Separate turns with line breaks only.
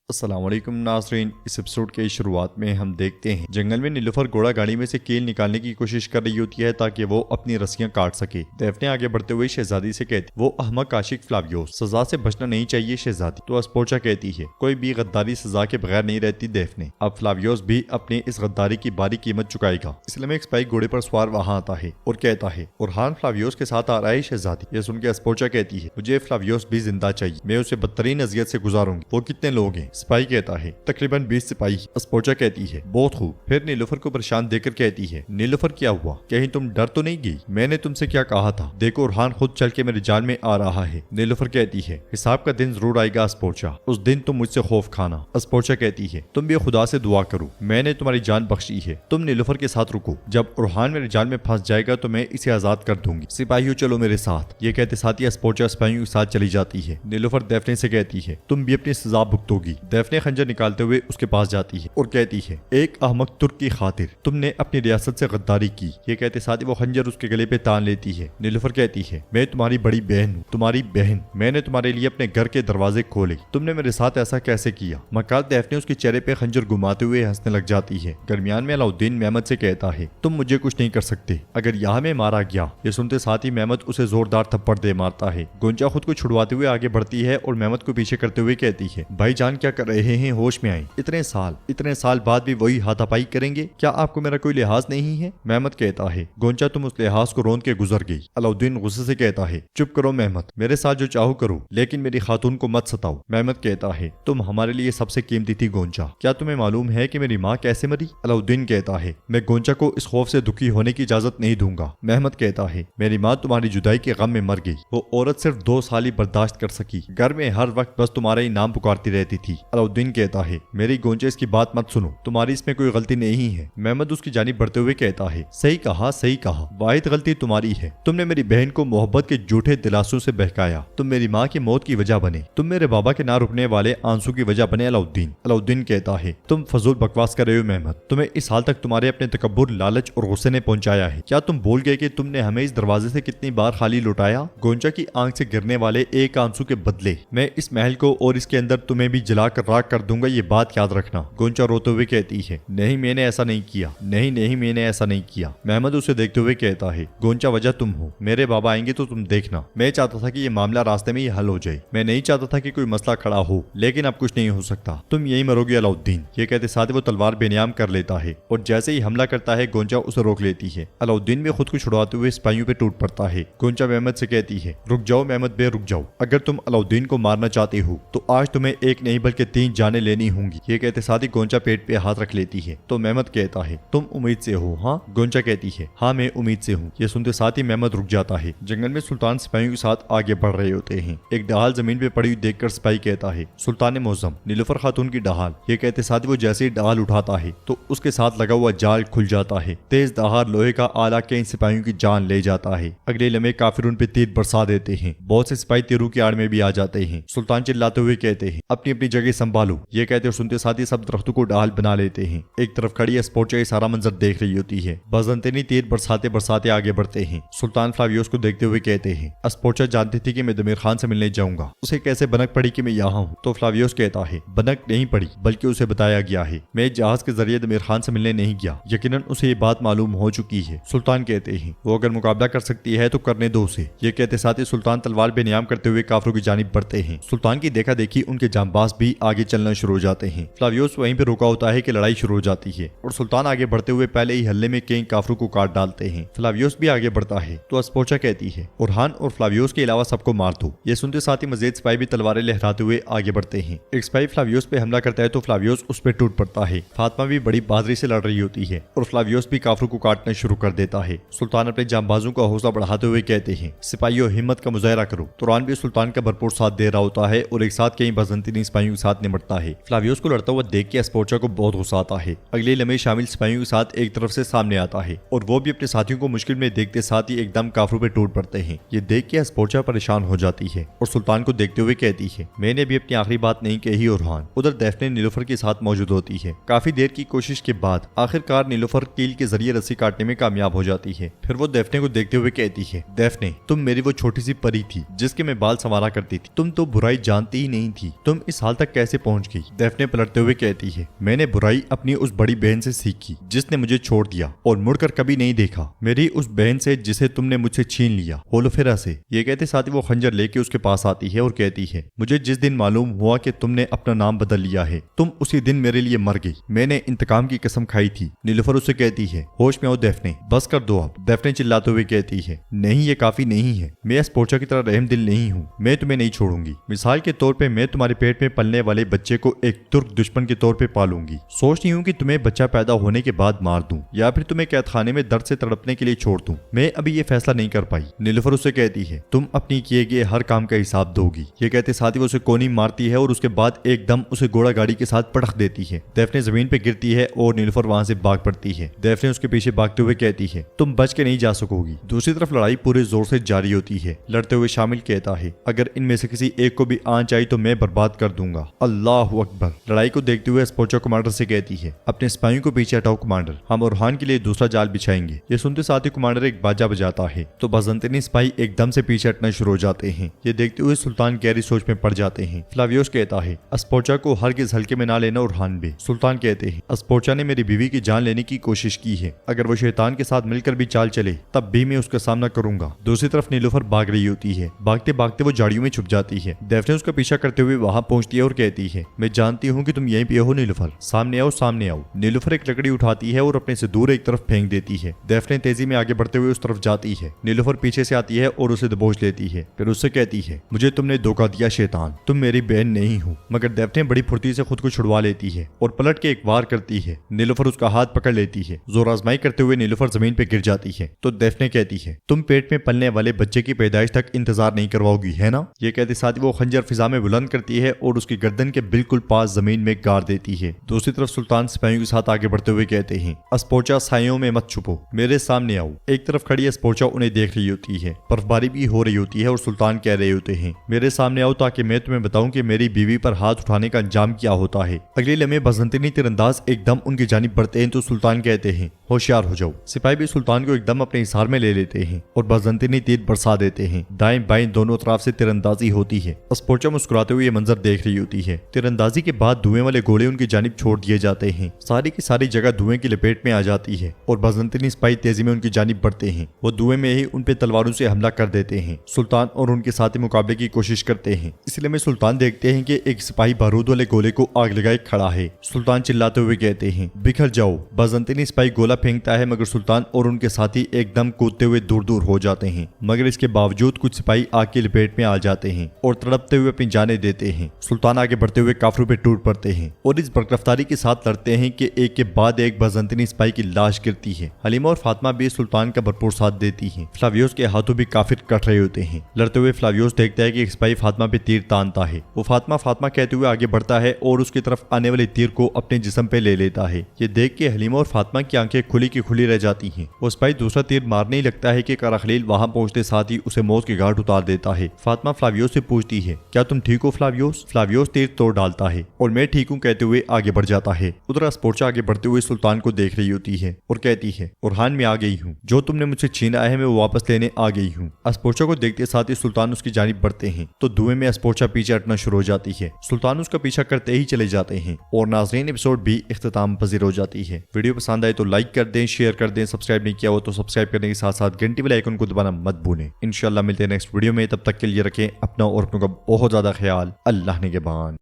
अस्सलाम वालेकुम नाज़रीन। इस एपिसोड के शुरुआत में हम देखते हैं जंगल में नीलुफर घोड़ा गाड़ी में से कील निकालने की कोशिश कर रही होती है ताकि वो अपनी रस्सियां काट सके। डेफने आगे बढ़ते हुए शहजादी से कहती, वो अहमक आशिक फ्लावियोस, सजा से बचना नहीं चाहिए शहजादी। तो अस्पोचा कहती है, कोई भी गद्दारी सजा के बगैर नहीं रहती डेफने। अब फ्लावियोस भी अपनी इस गद्दारी की भारी कीमत चुकाएगा। इसलिए में एक स्पाई घोड़े पर सवार वहां आता है और कहता है, ओरहान फ्लावियोस के साथ आ रहा है शहजादी। यह सुन के अस्पोचा कहती है, मुझे फ्लावियोस भी जिंदा चाहिए, मैं उसे बदतरीन अजियत से गुजारूंगी। वो कितने लोग हैं? स्पाई कहता है, तकरीबन 20 सिपाही। अस्पोचा कहती है, बहुत खूब। फिर नीलुफर को परेशान देकर कहती है, नीलुफर क्या हुआ? कहीं तुम डर तो नहीं गई? मैंने तुमसे क्या कहा था? देखो ओरहान खुद चल के मेरे जान में आ रहा है। नीलुफर कहती है, हिसाब का दिन जरूर आएगा अस्पोचा, उस दिन तुम मुझसे खौफ खाना। अस्पोचा कहती है, तुम भी खुदा से दुआ करो, मैंने तुम्हारी जान बख्शी है, तुम नीलुफर के साथ रुको। जब ओरहान मेरे जाल में फंस जाएगा तो मैं इसे आजाद कर दूंगी। सिपाहियों चलो मेरे साथ। ये कहते साथ ही अस्पोचा सिपाहियों के साथ चली जाती है। नीलुफर डेफने से कहती है, तुम भी अपनी सजा भुगतोगी। डेफने खंजर निकालते हुए उसके पास जाती है और कहती है, एक अहमक तुर्क की खातिर तुमने अपनी रियासत से गद्दारी की। ये कहते साथ ही वो खंजर उसके गले पे तान लेती है। नीलुफर कहती है, मैं तुम्हारी बड़ी बहन हूँ, तुम्हारी बहन। मैंने तुम्हारे लिए अपने घर के दरवाजे खोले, तुमने मेरे साथ ऐसा कैसे किया? मकाल डेफने उसके चेहरे पे खंजर घुमाते हुए हंसने लग जाती है। दरमियान में अलाउद्दीन मेहमद से कहता है, तुम मुझे कुछ नहीं कर सकते अगर यहाँ में मारा गया। ये सुनते साथ ही मेहमद उसे जोरदार थप्पड़ दे मारता है। गोंजा खुद को छुड़वाते हुए आगे बढ़ती है और मेहमद को पीछे करते हुए कहती है, भाई जान क्या कर रहे हैं? होश में आए। इतने साल बाद भी वही हाथापाई करेंगे? क्या आपको मेरा कोई लिहाज नहीं है? मेहमद कहता है, गोंचा तुम उस लिहाज को रोन के गुजर गई। अलाउद्दीन गुस्से से कहता है, चुप करो मेहमद, मेरे साथ जो चाहो करो, लेकिन मेरी खातून को मत सताओ। मेहमद कहता है, तुम हमारे लिए सबसे कीमती थी गोंचा, क्या तुम्हें मालूम है कि मेरी माँ कैसे मरी? अलाउद्दीन कहता है, मैं गोंचा को इस खौफ से दुखी होने की इजाजत नहीं दूंगा। मेहमद कहता है, मेरी माँ तुम्हारी जुदाई के गम में मर गई, वो औरत सिर्फ 2 साल ही बर्दाश्त कर सकी, घर में हर वक्त बस तुम्हारा ही नाम पुकारती रहती थी। अलाउद्दीन कहता है, मेरी गोंचा इसकी बात मत सुनो, तुम्हारी इसमें कोई गलती नहीं है। मेहमद उसकी जानिब बढ़ते हुए कहता है, सही कहा, वाहिद गलती तुम्हारी है। तुमने मेरी बहन को मोहब्बत के झूठे दिलासों से बहकाया, तुम मेरी माँ की मौत की वजह बने, तुम मेरे बाबा के ना रुकने वाले आंसू की वजह बने। अलाउद्दीन कहता है, तुम फजूल बकवास कर रहे हो मेहमद, तुम्हें इस हाल तक तुम्हारे अपने तकब्बुर, लालच और गुस्से ने पहुंचाया है। क्या तुम भूल गए कि तुमने हमें इस दरवाजे से कितनी बार खाली लुटाया? गोंचा की आंख से गिरने वाले एक आंसू के बदले मैं इस महल को और इसके अंदर तुम्हें भी जला कर राख कर दूंगा, ये बात याद रखना। गोंचा रोते हुए कहती है, नहीं मैंने ऐसा नहीं किया, नहीं मैंने ऐसा नहीं किया। मेहमद उसे देखते हुए कहता है, गोंचा वजह तुम हो, मेरे बाबा आएंगे तो तुम देखना। मैं चाहता था कि ये मामला रास्ते में ही हल हो जाए, मैं नहीं चाहता था कि कोई मसला खड़ा हो, लेकिन अब कुछ नहीं हो सकता, तुम यही मरोगे अलाउद्दीन। ये कहते साथ ही वो तलवार बेनियाम कर लेता है और जैसे ही हमला करता है गोंचा उसे रोक लेती है। अलाउद्दीन भी खुद को छुड़वाते हुए सिपाहियों पे टूट पड़ता है। गोंचा मेहमद से कहती है, रुक जाओ मेहमद बे, रुक जाओ, अगर तुम अलाउद्दीन को मारना चाहते हो तो आज तुम्हें एक नहीं बल्कि 3 जानें लेनी होंगी। ये कहते साथ ही गोंचा पेट पे हाथ रख लेती है। तो मेहमद कहता है, तुम उम्मीद से हो? हाँ। गोंचा कहती है, हाँ मैं उम्मीद से हूँ। ये सुनते साथ ही मेहमद रुक जाता है। जंगल में सुल्तान सिपाहियों के साथ आगे बढ़ रहे होते हैं। एक डहाल जमीन पे पड़ी हुई देखकर सिपाही कहता है, सुल्तान मोज़म, नीलुफर खातून की डहाल। ये कहते साथ ही वो जैसे ही डहाल उठाता है तो उसके साथ लगा हुआ जाल खुल जाता है। तेज दहार लोहे का आला कई सिपाहियों की जान ले जाता है। अगले लम्हे काफिर उन पे तीर बरसा देते हैं। बहुत से सिपाही तीरों की आड़ में भी आ जाते हैं। सुल्तान चिल्लाते हुए कहते हैं, अपनी अपनी जगह संभालो। ये कहते सुनते साथ ही सब दरख्तों को डहाल बना लेते हैं। एक तरफ खड़ी अस्पोचा ये सारा मंजर देख रही होती है। बजंतनी तीर बरसाते बरसाते आगे बढ़ते हैं। सुल्तान फ्लावियोस को देखते हुए कहते हैं, अस्पोचा जानती थी कि मैं दमीर खान से मिलने जाऊंगा, उसे कैसे बनक पड़ी कि मैं यहाँ हूँ? तो फ्लावियोस कहता है, बनक नहीं पड़ी बल्कि उसे बताया गया है, मैं जहाज के जरिए दमीर खान से मिलने नहीं गया, यकीनन उसे ये बात मालूम हो चुकी है। सुल्तान कहते हैं, वो अगर मुकाबला कर सकती है तो करने दो उसे। ये कहते साथ ही सुल्तान तलवार बेनियाम करते हुए काफिरों की जानिब बढ़ते हैं। सुल्तान की देखा देखी उनके जांबाज भी आगे चलना शुरू हो जाते हैं। फ्लावियोस वहीं पे रुका होता है कि लड़ाई शुरू हो जाती है और सुल्तान आगे बढ़ते हुए पहले ही हल्ले में कई काफिरों को काट डालते हैं। फ्लावियोस भी आगे बढ़ता है तो अस्पोचा कहती है, ओरहान और फ्लावियोस के अलावा सबको मार दो। ये सुनते साथ ही मजीद सिपाही भी तलवारें लहराते हुए आगे बढ़ते हैं। एक सिपाही फ्लावियोस पे हमला करता है तो फ्लावियोस उस पे टूट पड़ता है। फातिमा भी बड़ी बहादुरी से लड़ रही होती है और फ्लावियोस भी काफिरों को काटना शुरू कर देता है। सुल्तान अपने जांबाजों का हौसला बढ़ाते हुए कहते हैं, सिपाहियों हिम्मत का मुजाहरा करो। तुरान भी सुल्तान का भरपूर साथ दे रहा होता है और एक साथ कई बजंतीनी सिपाहियों के साथ निपटता है। फ्लावियोस को लड़ता हुआ देख के अस्पोचा को बहुत गुस्सा आता है। अगले लम्हे शामिल सिपाहियों के साथ एक तरफ से सामने आता है और वो भी अपने साथियों को मुश्किल में देखते साथ ही एकदम काफिरों पे टूट पड़ते हैं। ये देख के अस्पोचा परेशान हो जाती है और सुल्तान को देखते हुए कहती है, मैंने भी अपनी आखिरी बात नहीं कही। ओरहान उधर डेफने नीलुफर के साथ मौजूद होती है। काफी देर की कोशिश के बाद आखिरकार नीलुफर कील के जरिए रस्सी काटने में कामयाब हो जाती है। फिर वो डेफने को देखते हुए कहती है, डेफने तुम मेरी वो छोटी सी परी थी जिसके मैं बाल संवारा करती थी, तुम तो बुराई जानती ही नहीं थी, तुम इस हाल तक कैसे पहुंच गई। डेफने पलटते हुए कहती है, मैंने बुराई अपनी उस बड़ी बहन से सीखी जिसने मुझे छोड़ दिया और मुड़कर कभी नहीं देखा, मेरी उस बहन से जिसे तुमने मुझसे छीन लिया, होलोफेरा से। ये कहते साथ ही वो खंजर लेके उसके पास आती है और कहती है, मुझे जिस दिन मालूम हुआ कि तुमने अपना नाम बदल लिया है, तुम उसी दिन मेरे लिए मर गई। मैंने इंतकाम की कसम खाई थी। नीलुफर उससे कहती है, होश में आओ डेफने, बस कर दो अब। डेफने चिल्लाते हुए कहती है, नहीं ये काफी नहीं है, मैं स्पोर्चा की तरह रहम दिल नहीं हूँ, मैं तुम्हें नहीं छोड़ूंगी। मिसाल के तौर पे मैं तुम्हारे पेट में पलने वाले बच्चे को एक तुर्क दुश्मन के तौर पे पालूंगी। सोचती हूँ कि तुम्हें बच्चा पैदा होने के बाद मार दूं या फिर तुम्हें कैदखाने में दर्द से तड़पने के लिए छोड़ दूं। मैं अभी ये फैसला नहीं कर पाई। नीलुफर उससे कहती है, तुम अपनी किए गए हर काम का हिसाब दोगी। ये कहते साथ ही वो उसे कोनी मारती है और उसके बाद एकदम उसे घोड़ा गाड़ी के साथ पटक देती है। डेफने जमीन पे गिरती है और नीलुफर वहां से भाग पड़ती है। डेफने उसके पीछे भागते हुए कहती है, तुम बच के नहीं जा सकोगी। दूसरी तरफ लड़ाई पूरे जोर से जारी होती है। लड़ते हुए शामिल कहता है, अगर इनमें से किसी एक को भी आंच आई तो मैं बर्बाद कर दूंगा। अल्लाह अकबर। लड़ाई को देखते हुए स्पोर्चा कमांडर से कहती है, अपने सिपाहियों को पीछे हटाओ कमांडर, हम ओरहान के लिए दूसरा जाल बिछाएंगे। ये सुनते साथ ही कमांडर एक बाजा बजाता है तो बाज़ंतीनी सिपाही एकदम से पीछे हटना शुरू हो जाते हैं। ये देखते हुए सुल्तान गहरी सोच में पड़ जाते हैं। फ्लावियोस कहता है, स्पोर्चा को हरगिज़ हल्के में ना लेना ओरहान बे। सुल्तान कहते हैं, स्पोर्चा ने मेरी बीवी की जान लेने की कोशिश की है, अगर वो शैतान के साथ मिलकर भी चाल चले तब भी मैं उसका सामना करूंगा। दूसरी तरफ नीलुफर भाग रही होती है। भागते भागते वो झाड़ियों में छुप जाती है। डेफने उसका पीछा करते हुए वहां पहुंचती है और कहती है, मैं जानती हूँ कि तुम यहीं पे हो नीलुफर, सामने आओ सामने आओ। नीलुफर एक लकड़ी उठाती है और अपने से दूर एक तरफ फेंक देती है। डेफने तेजी में आगे बढ़ते हुए उस तरफ जाती है। नीलुफर पीछे से आती है और उसे दबोच लेती है। फिर उससे कहती है, मुझे तुमने धोखा दिया शैतान, तुम मेरी बहन नहीं हो। मगर डेफने बड़ी फुर्ती से खुद को छुड़वा लेती है और पलट के एक वार करती है। नीलुफर उसका हाथ पकड़ लेती है। जोर आजमाई करते हुए नीलुफर जमीन पे गिर जाती है तो डेफने कहती है, तुम पेट में पलने वाले बच्चे की पैदाइश तक इंतजार नहीं करवाओगी है ना। ये कहते साथ ही वो खंजर फिजा में बुलंद करती है और उसकी गर्दन के बिल्कुल पास जमीन में गाड़ देती है। दूसरी तरफ सुल्तान सिपाहियों के साथ आगे बढ़ते हुए कहते हैं, स्पोर्चा साइयों में मत छुपो, मेरे सामने आओ। एक तरफ खड़ी स्पोर्चा उन्हें देख रही होती है। बर्फबारी भी हो रही होती है और सुल्तान कह रहे होते हैं, मेरे सामने आओ ताकि मैं तुम्हें बताऊं कि मेरी बीवी पर हाथ उठाने का अंजाम क्या होता है। अगले लम्हे बाज़ंतीनी तीरंदाज एकदम उनकी जानिब बढ़ते हैं तो सुल्तान कहते हैं, होशियार हो जाओ। सिपाही भी सुल्तान को एकदम अपने हिसार में ले लेते हैं और बाज़ंतीनी तीर बरसा देते हैं। दाएं बाएं दोनों तरफ से तीरंदाजी होती है। स्पोर्चा मुस्कुराते हुए ये मंजर देख रही होती है। तीरंदाजी के बाद धुएं वाले गोले उनकी जानिब छोड़ दिए जाते हैं। सारी की सारी जगह धुएं की लपेट में आ जाती है और बाज़ंतीनी सिपाही तेजी में उनकी जानिब बढ़ते हैं। वो धुएं में ही उन पे तलवारों से हमला कर देते हैं। सुल्तान और उनके साथी मुकाबले की कोशिश करते हैं। इसलिए में सुल्तान देखते हैं कि एक सिपाही बारूद वाले गोले को आग लगाए खड़ा है। सुल्तान चिल्लाते हुए कहते हैं, बिखर जाओ। बाज़ंतीनी सिपाही गोला फेंकता है मगर सुल्तान और उनके साथी एकदम कूदते हुए दूर दूर हो जाते हैं। मगर इसके बावजूद कुछ सिपाही आग की लपेट में आ जाते हैं और तड़पते हुए अपनी जानें देते हैं। सुल्तान आगे बढ़ते हुए काफिरों पे टूट पड़ते हैं और इस बरकरफ्तारी के साथ लड़ते हैं कि एक के बाद एक बाज़ंतीनी सिपाही की लाश गिरती है। हलीमा और फातिमा भी सुल्तान का भरपूर साथ देती हैं। फ्लावियोस के हाथों भी काफिर कट रहे होते हैं। लड़ते हुए फ्लावियोस देखता है कि एक सिपाही फातिमा पे तीर तानता है। वो फातिमा फातिमा कहते हुए आगे बढ़ता है और उसकी तरफ आने वाले तीर को अपने जिस्म पे ले लेता है। ये देख के हलीमा और फातिमा की आंखें खुली की खुली रह जाती हैं। वो सिपाही दूसरा तीर मारने ही लगता है कि कारा खलील वहां पहुंचते साथ ही उसे मौत के घाट उतार देता है। फातिमा फ्लावियोस से पूछती है, क्या तुम ठीक हो फ्लावियोस? फ्लावियोस तीर तोड़ डालता है और मैं ठीक हूँ कहते हुए आगे बढ़ जाता है। उधर स्पोर्चा आगे बढ़ते हुए सुल्तान को देख रही होती है और कहती है, ओरहान में आ गई हूँ, जो तुमने मुझसे छीना है मैं वो वापस लेने आ गई हूँ। स्पोर्चा को देखते साथ ही सुल्तान उसकी जानिब बढ़ते हैं तो धुएं में स्पोर्चा पीछे हटना शुरू हो जाती है। सुल्तान उसका पीछा करते ही चले जाते हैं और नाज़रीन एपिसोड भी इख्तिताम पजीर हो जाती है। वीडियो पसंद आए तो लाइक कर दें, शेयर कर दें, सब्सक्राइब नहीं किया हो तो सब्सक्राइब करने के साथ साथ घंटी वाले आइकन को दबाना मत भूलें। इंशाल्लाह मिलते हैं नेक्स्ट वीडियो में, तब तक के लिए रखें अपना और अपनों का बहुत ज्यादा ख्याल। अल्लाह निगहबान।